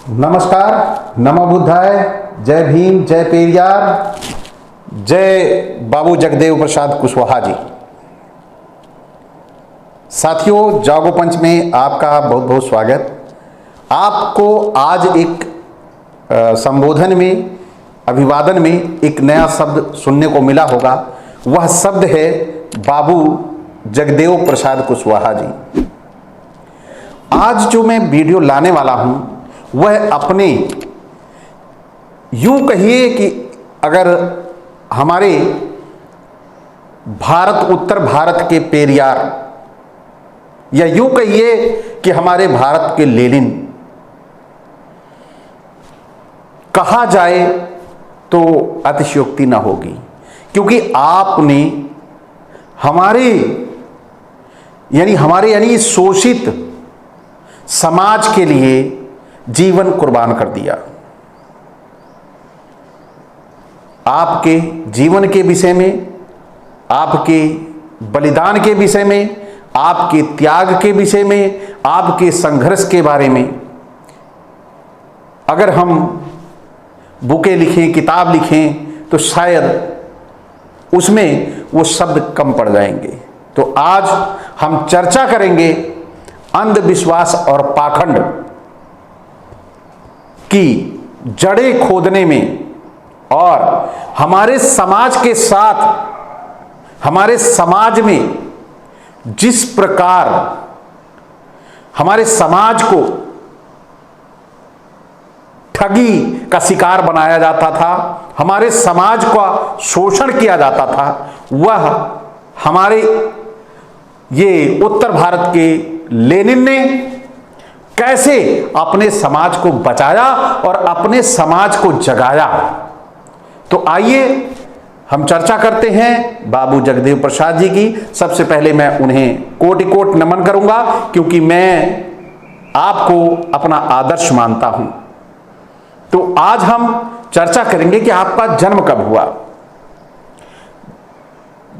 नमस्कार, नमो बुद्धाय, जय भीम, जय पेरियार, जय बाबू जगदेव प्रसाद कुशवाहा जी। साथियों, जागो पंच में आपका बहुत बहुत स्वागत। आपको आज एक संबोधन में, अभिवादन में एक नया शब्द सुनने को मिला होगा। वह शब्द है बाबू जगदेव प्रसाद कुशवाहा जी। आज जो मैं वीडियो लाने वाला हूं वह अपने, यूं कहिए कि अगर हमारे भारत, उत्तर भारत के पेरियार, या यूं कहिए कि हमारे भारत के लेनिन कहा जाए तो अतिशयोक्ति ना होगी, क्योंकि आपने हमारे यानी शोषित समाज के लिए जीवन कुर्बान कर दिया। आपके जीवन के विषय में, आपके बलिदान के विषय में, आपके त्याग के विषय में, आपके संघर्ष के बारे में अगर हम बुकें लिखें, किताब लिखें तो शायद उसमें वो शब्द कम पड़ जाएंगे। तो आज हम चर्चा करेंगे अंधविश्वास और पाखंड की जड़ें खोदने में, और हमारे समाज के साथ, हमारे समाज में जिस प्रकार हमारे समाज को ठगी का शिकार बनाया जाता था, हमारे समाज का शोषण किया जाता था, वह हमारे ये उत्तर भारत के लेनिन ने कैसे अपने समाज को बचाया और अपने समाज को जगाया। तो आइए हम चर्चा करते हैं बाबू जगदेव प्रसाद जी की। सबसे पहले मैं उन्हें कोटि कोटि नमन करूंगा, क्योंकि मैं आपको अपना आदर्श मानता हूं। तो आज हम चर्चा करेंगे कि आपका जन्म कब हुआ।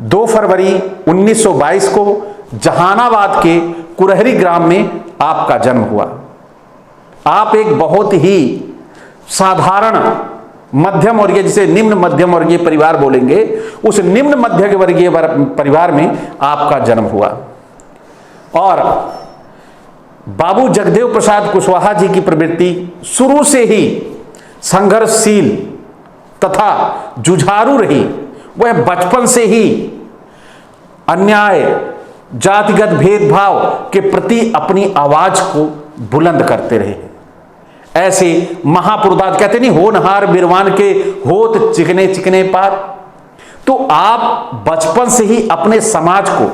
2 फरवरी 1922 को जहानाबाद के कुरहरी ग्राम में आपका जन्म हुआ। आप एक बहुत ही साधारण मध्यम वर्गीय, जिसे निम्न मध्यम वर्गीय परिवार बोलेंगे, उस निम्न मध्यम वर्गीय परिवार में आपका जन्म हुआ। और बाबू जगदेव प्रसाद कुशवाहा जी की प्रवृत्ति शुरू से ही संघर्षशील तथा जुझारू रही। वह बचपन से ही अन्याय, जातिगत भेदभाव के प्रति अपनी आवाज को बुलंद करते रहे। ऐसे महापुरुषार्थ कहते नहीं, होनहार बिरवान के होत चिकने चिकने पार। तो आप बचपन से ही अपने समाज को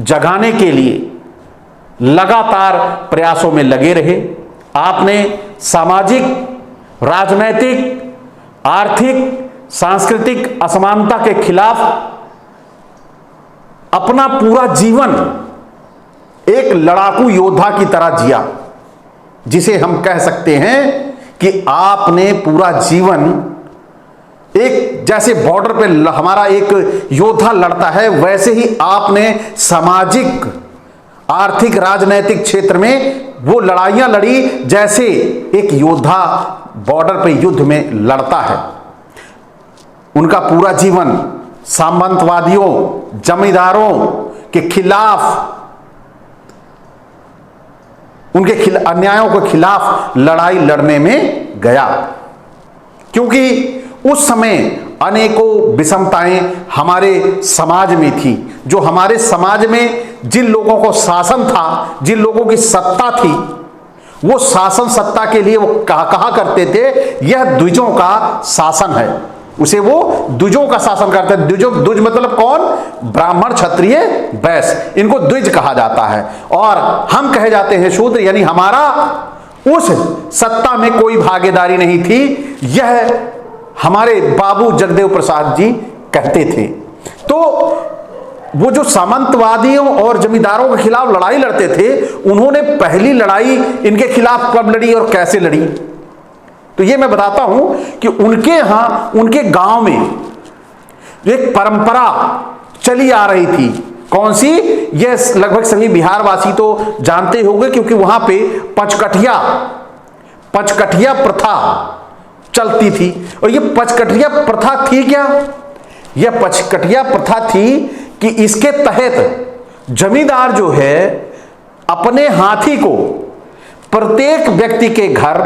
जगाने के लिए लगातार प्रयासों में लगे रहे। आपने सामाजिक, राजनैतिक, आर्थिक, सांस्कृतिक असमानता के खिलाफ अपना पूरा जीवन एक लड़ाकू योद्धा की तरह जिया, जिसे हम कह सकते हैं कि आपने पूरा जीवन एक, जैसे बॉर्डर पे हमारा एक योद्धा लड़ता है, वैसे ही आपने सामाजिक, आर्थिक, राजनैतिक क्षेत्र में वो लड़ाइयां लड़ी जैसे एक योद्धा बॉर्डर पे युद्ध में लड़ता है। उनका पूरा जीवन सामंतवादियों, जमींदारों के खिलाफ, उनके अन्यायों के खिलाफ लड़ाई लड़ने में गया, क्योंकि उस समय अनेकों विषमताएं हमारे समाज में थी। जो हमारे समाज में जिन लोगों को शासन था, जिन लोगों की सत्ता थी, वो शासन सत्ता के लिए वो कहा करते थे, यह द्विजों का शासन है। उसे वो द्विजों का शासन करते हैं। द्विज मतलब कौन? ब्राह्मण, क्षत्रिय, वैश्य, इनको द्विज कहा जाता है। और हम कहे जाते हैं शूद्र, यानी हमारा उस सत्ता में कोई भागीदारी नहीं थी। यह हमारे बाबू जगदेव प्रसाद जी कहते थे। तो वो जो सामंतवादियों और जमींदारों के खिलाफ लड़ाई लड़ते थे, उन्होंने पहली लड़ाई इनके खिलाफ कब लड़ी और कैसे लड़ी, तो ये मैं बताता हूं कि उनके यहां, उनके गांव में एक परंपरा चली आ रही थी। कौन सी? ये लगभग सभी बिहारवासी तो जानते होंगे, क्योंकि वहां पे पचकठिया पचकठिया प्रथा चलती थी। और ये पचकठिया प्रथा थी क्या? यह पचकठिया प्रथा थी कि इसके तहत जमींदार जो है अपने हाथी को प्रत्येक व्यक्ति के घर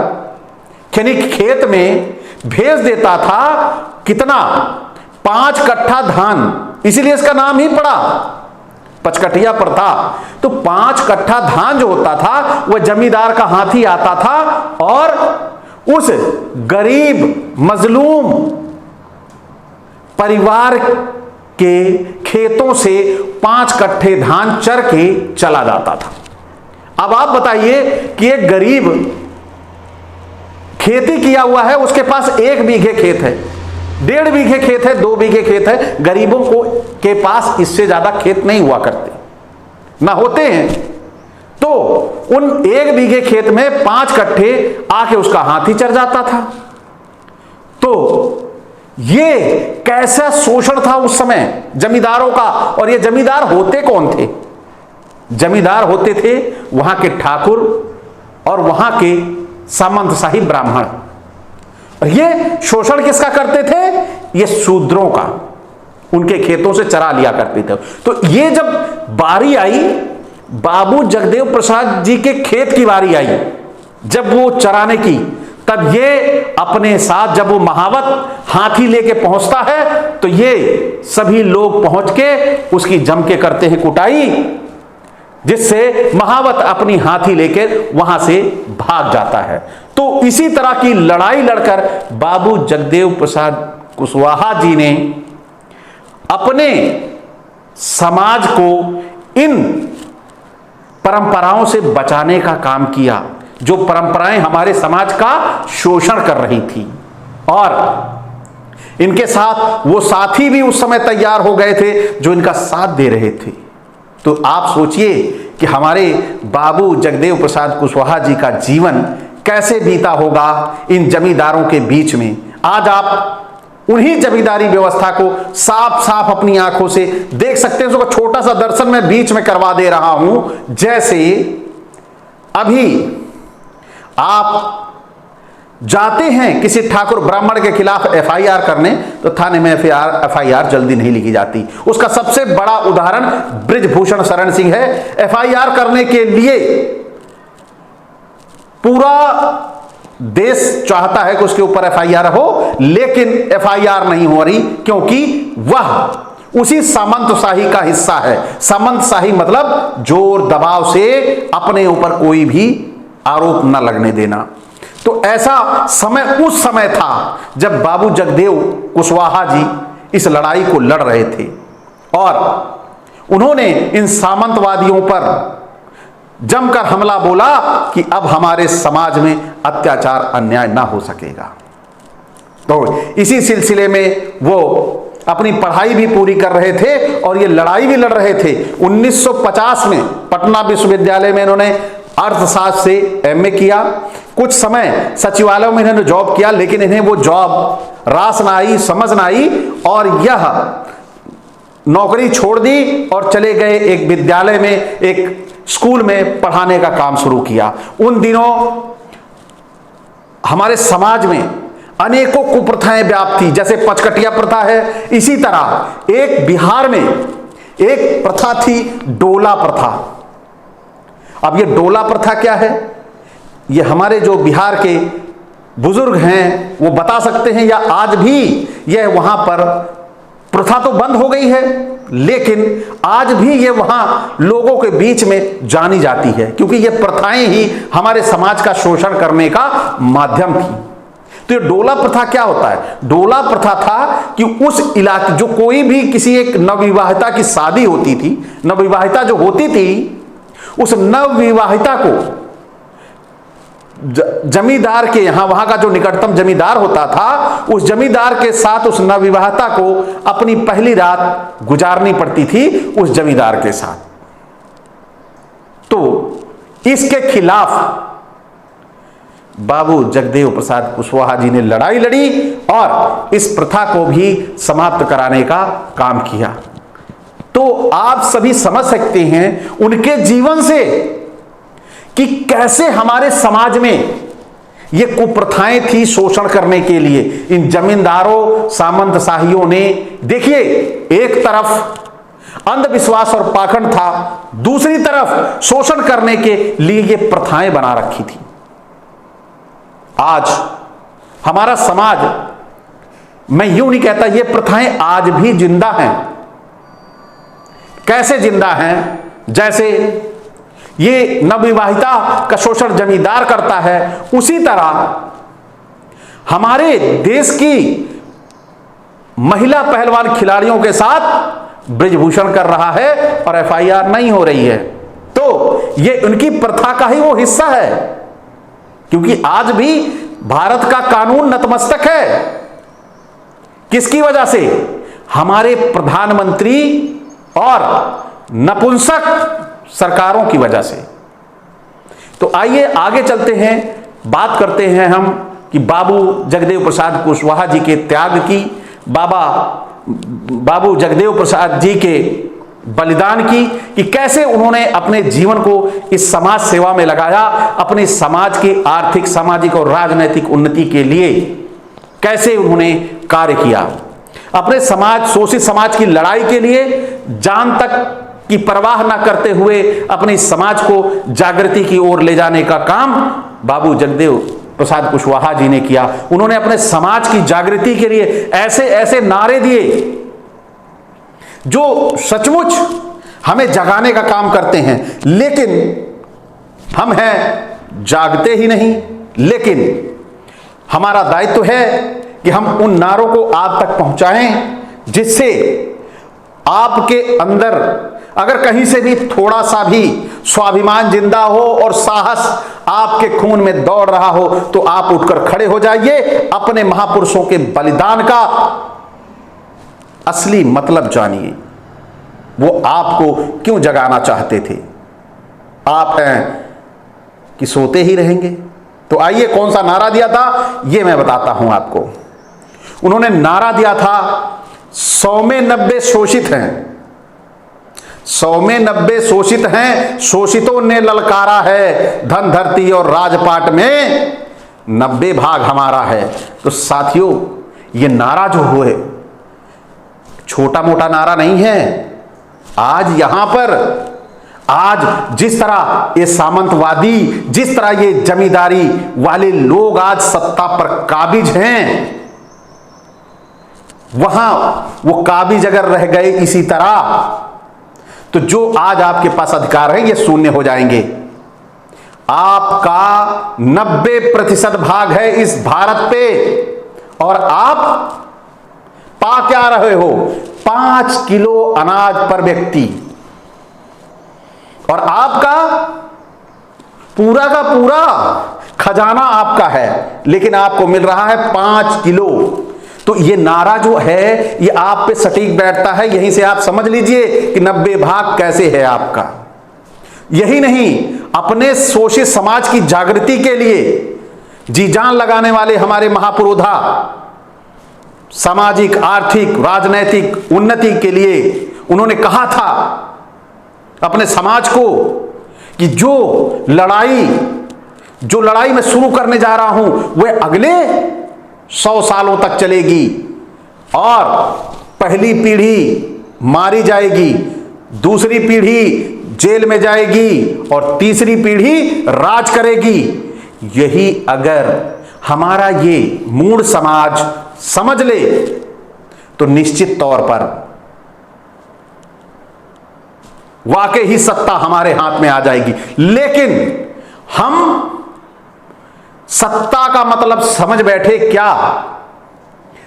यानी खेत में भेज देता था। कितना? 5 कट्ठा धान, इसीलिए इसका नाम ही पड़ा पचकठिया प्रथा। तो 5 कट्ठा धान जो होता था वह जमींदार का हाथी आता था और उस गरीब मजलूम परिवार के खेतों से 5 कट्ठे धान चर के चला जाता था। अब आप बताइए कि एक गरीब खेती किया हुआ है, उसके पास 1 बीघे खेत है, 1.5 बीघे खेत है, 2 बीघे खेत है। गरीबों को के पास इससे ज्यादा खेत नहीं हुआ करते, ना होते हैं। तो उन 1 बीघे खेत में 5 कट्ठे आके उसका हाथी चर जाता था। तो ये कैसा शोषण था उस समय जमींदारों का। और ये जमींदार होते कौन थे? जमींदार होते थे वहां के ठाकुर और वहां के सामंतशाही ब्राह्मण। और ये शोषण किसका करते थे? ये शूद्रों का, उनके खेतों से चरा लिया करते थे। तो ये जब बारी आई, बाबू जगदेव प्रसाद जी के खेत की बारी आई, जब वो चराने की, तब ये अपने साथ जब वो महावत हाथी लेके पहुंचता है तो ये सभी लोग पहुंच के उसकी जम के करते हैं कुटाई, जिससे महावत अपनी हाथी लेकर वहां से भाग जाता है। तो इसी तरह की लड़ाई लड़कर बाबू जगदेव प्रसाद कुशवाहा जी ने अपने समाज को इन परंपराओं से बचाने का काम किया, जो परंपराएं हमारे समाज का शोषण कर रही थी। और इनके साथ वो साथी भी उस समय तैयार हो गए थे जो इनका साथ दे रहे थे। तो आप सोचिए कि हमारे बाबू जगदेव प्रसाद कुशवाहा जी का जीवन कैसे बीता होगा इन जमींदारों के बीच में। आज आप उन्हीं जमींदारी व्यवस्था को साफ साफ अपनी आंखों से देख सकते हैं। उसका छोटा सा दर्शन मैं बीच में करवा दे रहा हूं। जैसे अभी आप जाते हैं किसी ठाकुर ब्राह्मण के खिलाफ एफआईआर करने, तो थाने में एफआईआर जल्दी नहीं लिखी जाती। उसका सबसे बड़ा उदाहरण बृजभूषण शरण सिंह है। एफआईआर करने के लिए पूरा देश चाहता है कि उसके ऊपर एफआईआर हो, लेकिन एफआईआर नहीं हो रही, क्योंकि वह उसी सामंतशाही का हिस्सा है। सामंतशाही मतलब जोर दबाव से अपने ऊपर कोई भी आरोप न लगने देना। तो ऐसा समय उस समय था जब बाबू जगदेव कुशवाहा जी इस लड़ाई को लड़ रहे थे और उन्होंने इन सामंतवादियों पर जमकर हमला बोला कि अब हमारे समाज में अत्याचार अन्याय ना हो सकेगा। तो इसी सिलसिले में वो अपनी पढ़ाई भी पूरी कर रहे थे और ये लड़ाई भी लड़ रहे थे। 1950 में पटना विश्वविद्यालय में इन्होंने अर्थशास्त्र से एमए किया। कुछ समय सचिवालय में इन्होंने जॉब किया, लेकिन इन्हें वो जॉब रास ना आई, समझ ना आई और यह नौकरी छोड़ दी और चले गए एक विद्यालय में, एक स्कूल में पढ़ाने का काम शुरू किया। उन दिनों हमारे समाज में अनेकों कुप्रथाएं व्याप्त थी, जैसे पचकठिया प्रथा है। इसी तरह एक बिहार में एक प्रथा थी डोला प्रथा। अब ये डोला प्रथा क्या है, ये हमारे जो बिहार के बुजुर्ग हैं वो बता सकते हैं, या आज भी यह वहां पर प्रथा तो बंद हो गई है, लेकिन आज भी ये वहां लोगों के बीच में जानी जाती है, क्योंकि ये प्रथाएं ही हमारे समाज का शोषण करने का माध्यम थी। तो ये डोला प्रथा क्या होता है? डोला प्रथा था कि उस इलाके जो कोई भी किसी एक नवविवाहिता की शादी होती थी, नवविवाहिता जो होती थी, उस नवविवाहिता को जमींदार के यहां, वहां का जो निकटतम जमींदार होता था, उस जमींदार के साथ उस नवविवाहिता को अपनी पहली रात गुजारनी पड़ती थी उस जमींदार के साथ। तो इसके खिलाफ बाबू जगदेव प्रसाद कुशवाहा जी ने लड़ाई लड़ी और इस प्रथा को भी समाप्त कराने का काम किया। तो आप सभी समझ सकते हैं उनके जीवन से कि कैसे हमारे समाज में ये कुप्रथाएं थी शोषण करने के लिए। इन जमींदारों सामंतशाहियों ने, देखिए, एक तरफ अंधविश्वास और पाखंड था, दूसरी तरफ शोषण करने के लिए ये प्रथाएं बना रखी थी। आज हमारा समाज, मैं यूं नहीं कहता, ये प्रथाएं आज भी जिंदा हैं। कैसे जिंदा हैं? जैसे ये नवविवाहिता का शोषण जमींदार करता है, उसी तरह हमारे देश की महिला पहलवान खिलाड़ियों के साथ ब्रिजभूषण कर रहा है और एफआईआर नहीं हो रही है। तो ये उनकी प्रथा का ही वो हिस्सा है, क्योंकि आज भी भारत का कानून नतमस्तक है। किसकी वजह से? हमारे प्रधानमंत्री और नपुंसक सरकारों की वजह से। तो आइए आगे चलते हैं, बात करते हैं हम कि बाबू जगदेव प्रसाद कुशवाहा जी के त्याग की, बाबू जगदेव प्रसाद जी के बलिदान की, कि कैसे उन्होंने अपने जीवन को इस समाज सेवा में लगाया, अपने समाज की आर्थिक, सामाजिक और राजनैतिक उन्नति के लिए कैसे उन्होंने कार्य किया। अपने समाज, शोषित समाज की लड़ाई के लिए जान तक की परवाह न करते हुए अपने समाज को जागृति की ओर ले जाने का काम बाबू जगदेव प्रसाद कुशवाहा जी ने किया। उन्होंने अपने समाज की जागृति के लिए ऐसे ऐसे नारे दिए जो सचमुच हमें जगाने का काम करते हैं, लेकिन हम हैं जागते ही नहीं। लेकिन हमारा दायित्व है कि हम उन नारों को आप तक पहुंचाएं, जिससे आपके अंदर अगर कहीं से भी थोड़ा सा भी स्वाभिमान जिंदा हो और साहस आपके खून में दौड़ रहा हो, तो आप उठकर खड़े हो जाइए। अपने महापुरुषों के बलिदान का असली मतलब जानिए, वो आपको क्यों जगाना चाहते थे। आप हैं कि सोते ही रहेंगे। तो आइए, कौन सा नारा दिया था ये मैं बताता हूं आपको। उन्होंने नारा दिया था, 100 में 90 शोषित हैं, 100 में 90 शोषित हैं, शोषितों ने ललकारा है, धन धरती और राजपाट में 90 भाग हमारा है। तो साथियों, ये नारा जो हुए छोटा मोटा नारा नहीं है। आज यहां पर, आज जिस तरह ये सामंतवादी, जिस तरह ये जमींदारी वाले लोग आज सत्ता पर काबिज हैं, वहां वो काबिज अगर रह गए इसी तरह, तो जो आज आपके पास अधिकार है ये शून्य हो जाएंगे। आपका 90% भाग है इस भारत पे, और आप पा क्या रहे हो? 5 किलो अनाज पर व्यक्ति, और आपका पूरा का पूरा खजाना आपका है, लेकिन आपको मिल रहा है 5 किलो। तो ये नारा जो है ये आप पे सटीक बैठता है। यहीं से आप समझ लीजिए कि 90 भाग कैसे है आपका। यही नहीं, अपने शोषित समाज की जागृति के लिए जी जान लगाने वाले हमारे महापुरोधा सामाजिक, आर्थिक, राजनैतिक उन्नति के लिए उन्होंने कहा था अपने समाज को कि जो लड़ाई मैं शुरू करने जा रहा हूं वह अगले 100 सालों तक चलेगी, और पहली पीढ़ी मारी जाएगी, दूसरी पीढ़ी जेल में जाएगी और तीसरी पीढ़ी राज करेगी। यही अगर हमारा ये मूढ़ समाज समझ ले तो निश्चित तौर पर वाकई ही सत्ता हमारे हाथ में आ जाएगी। लेकिन हम सत्ता का मतलब समझ बैठे क्या?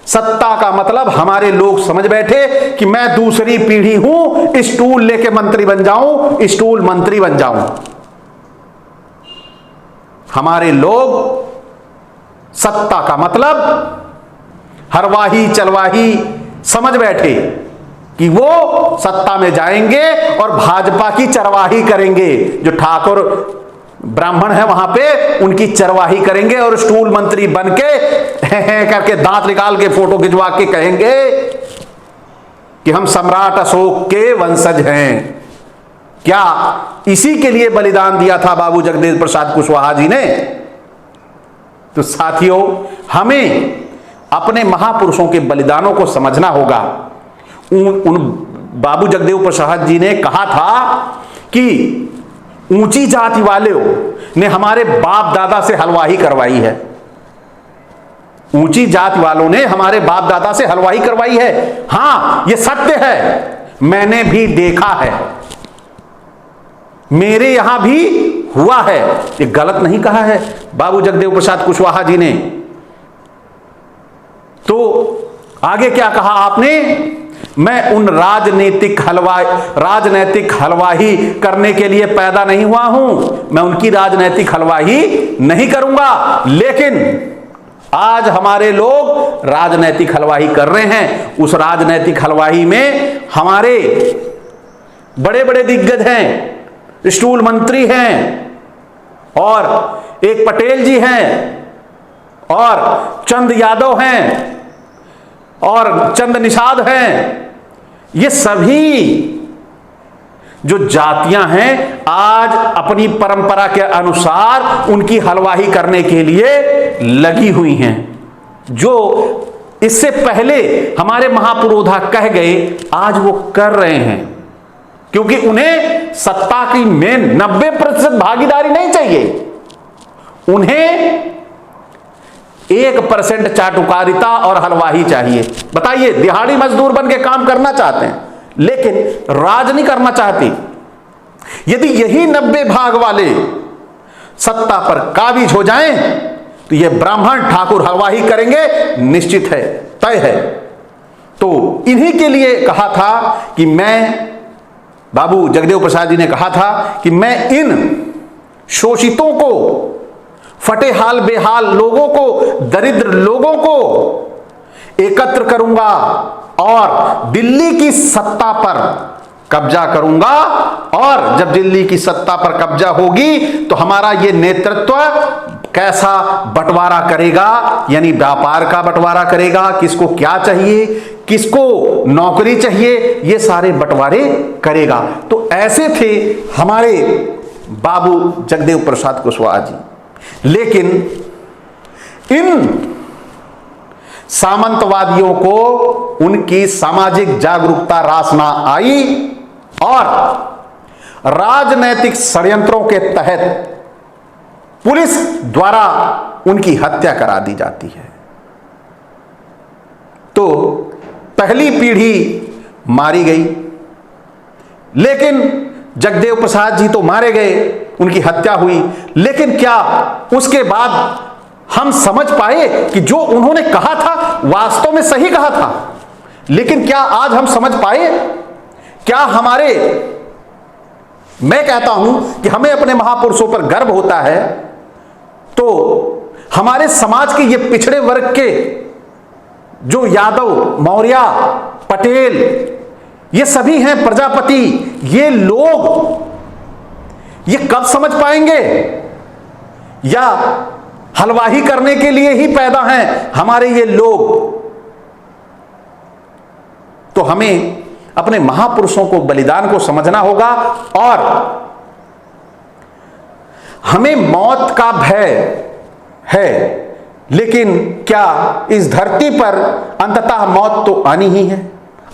सत्ता का मतलब हमारे लोग समझ बैठे कि मैं दूसरी पीढ़ी हूं, स्टूल लेके मंत्री बन जाऊं, स्टूल मंत्री बन जाऊं। हमारे लोग सत्ता का मतलब हरवाही चलवाही समझ बैठे कि वो सत्ता में जाएंगे और भाजपा की चरवाही करेंगे। जो ठाकुर ब्राह्मण है वहां पे उनकी चरवाही करेंगे और स्टूल मंत्री बन के करके दांत निकाल के फोटो खिंचवा के कहेंगे कि हम सम्राट अशोक के वंशज हैं। क्या इसी के लिए बलिदान दिया था बाबू जगदेव प्रसाद कुशवाहा जी ने? तो साथियों, हमें अपने महापुरुषों के बलिदानों को समझना होगा। उन बाबू जगदेव प्रसाद जी ने कहा था कि ऊंची जाति वालों ने हमारे बाप दादा से हलवाई करवाई है। ऊंची जाति वालों ने हमारे बाप दादा से हलवाई करवाई है। हां, यह सत्य है, मैंने भी देखा है, मेरे यहां भी हुआ है। ये गलत नहीं कहा है बाबू जगदेव प्रसाद कुशवाहा जी ने। तो आगे क्या कहा आपने? मैं उन राजनीतिक हलवाही करने के लिए पैदा नहीं हुआ हूं, मैं उनकी राजनीतिक हलवाही नहीं करूंगा। लेकिन आज हमारे लोग राजनीतिक हलवाही कर रहे हैं। उस राजनीतिक हलवाही में हमारे बड़े बड़े दिग्गज हैं, स्टूल मंत्री हैं, और एक पटेल जी हैं, और चंद यादव हैं, और चंद निषाद हैं। ये सभी जो जातियां हैं आज अपनी परंपरा के अनुसार उनकी हलवाही करने के लिए लगी हुई हैं। जो इससे पहले हमारे महापुरोधा कह गए, आज वो कर रहे हैं, क्योंकि उन्हें सत्ता की में 90% भागीदारी नहीं चाहिए। उन्हें 1% चाटुकारिता और हलवाही चाहिए। बताइए, दिहाड़ी मजदूर बन के काम करना चाहते हैं, लेकिन राज नहीं करना चाहते। यदि यही 90 भाग वाले सत्ता पर काबिज हो जाएं, तो ये ब्राह्मण ठाकुर हलवाही करेंगे, निश्चित है, तय है। तो इन्हीं के लिए कहा था कि बाबू जगदेव प्रसाद जी ने कहा था कि मैं इन शोषितों को, फटेहाल बेहाल लोगों को, दरिद्र लोगों को एकत्र करूंगा और दिल्ली की सत्ता पर कब्जा करूंगा। और जब दिल्ली की सत्ता पर कब्जा होगी तो हमारा ये नेतृत्व कैसा बंटवारा करेगा, यानी व्यापार का बंटवारा करेगा, किसको क्या चाहिए, किसको नौकरी चाहिए, ये सारे बंटवारे करेगा। तो ऐसे थे हमारे बाबू जगदेव प्रसाद कुशवाहा जी। लेकिन इन सामंतवादियों को उनकी सामाजिक जागरूकता रास ना आई और राजनैतिक षड्यंत्रों के तहत पुलिस द्वारा उनकी हत्या करा दी जाती है। तो पहली पीढ़ी मारी गई, लेकिन जगदेव प्रसाद जी तो मारे गए, उनकी हत्या हुई। लेकिन क्या उसके बाद हम समझ पाए कि जो उन्होंने कहा था वास्तव में सही कहा था? लेकिन क्या आज हम समझ पाए? क्या मैं कहता हूं कि हमें अपने महापुरुषों पर गर्व होता है। तो हमारे समाज के ये पिछड़े वर्ग के जो यादव, मौर्य, पटेल, ये सभी हैं, प्रजापति, ये लोग ये कब समझ पाएंगे? या हलवाही करने के लिए ही पैदा हैं हमारे ये लोग? तो हमें अपने महापुरुषों को, बलिदान को समझना होगा और हमें मौत का भय है, लेकिन क्या इस धरती पर अंततः मौत तो आनी ही है।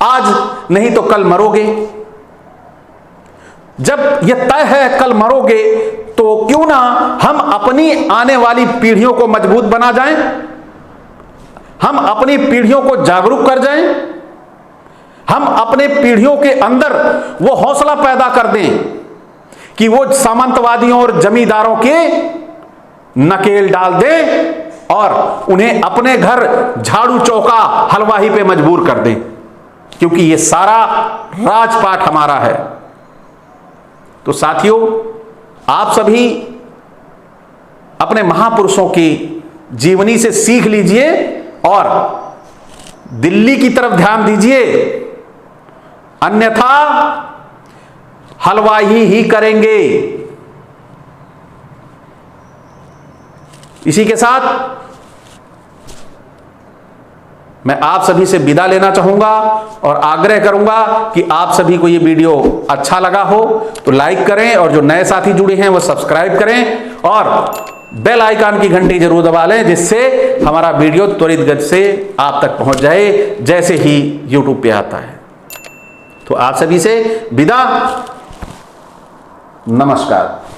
आज नहीं तो कल मरोगे। जब यह तय है कल मरोगे, तो क्यों ना हम अपनी आने वाली पीढ़ियों को मजबूत बना जाएं, हम अपनी पीढ़ियों को जागरूक कर जाएं, हम अपने पीढ़ियों के अंदर वो हौसला पैदा कर दें कि वो सामंतवादियों और जमींदारों के नकेल डाल दें और उन्हें अपने घर झाड़ू चौका हलवाही पे मजबूर कर दें, क्योंकि ये सारा राजपाट हमारा है। तो साथियों, आप सभी अपने महापुरुषों की जीवनी से सीख लीजिए और दिल्ली की तरफ ध्यान दीजिए, अन्यथा हलवाही ही करेंगे। इसी के साथ मैं आप सभी से विदा लेना चाहूंगा और आग्रह करूंगा कि आप सभी को यह वीडियो अच्छा लगा हो तो लाइक करें और जो नए साथी जुड़े हैं वो सब्सक्राइब करें और बेल आइकन की घंटी जरूर दबा लें, जिससे हमारा वीडियो त्वरित गति से आप तक पहुंच जाए जैसे ही YouTube पे आता है। तो आप सभी से विदा, नमस्कार।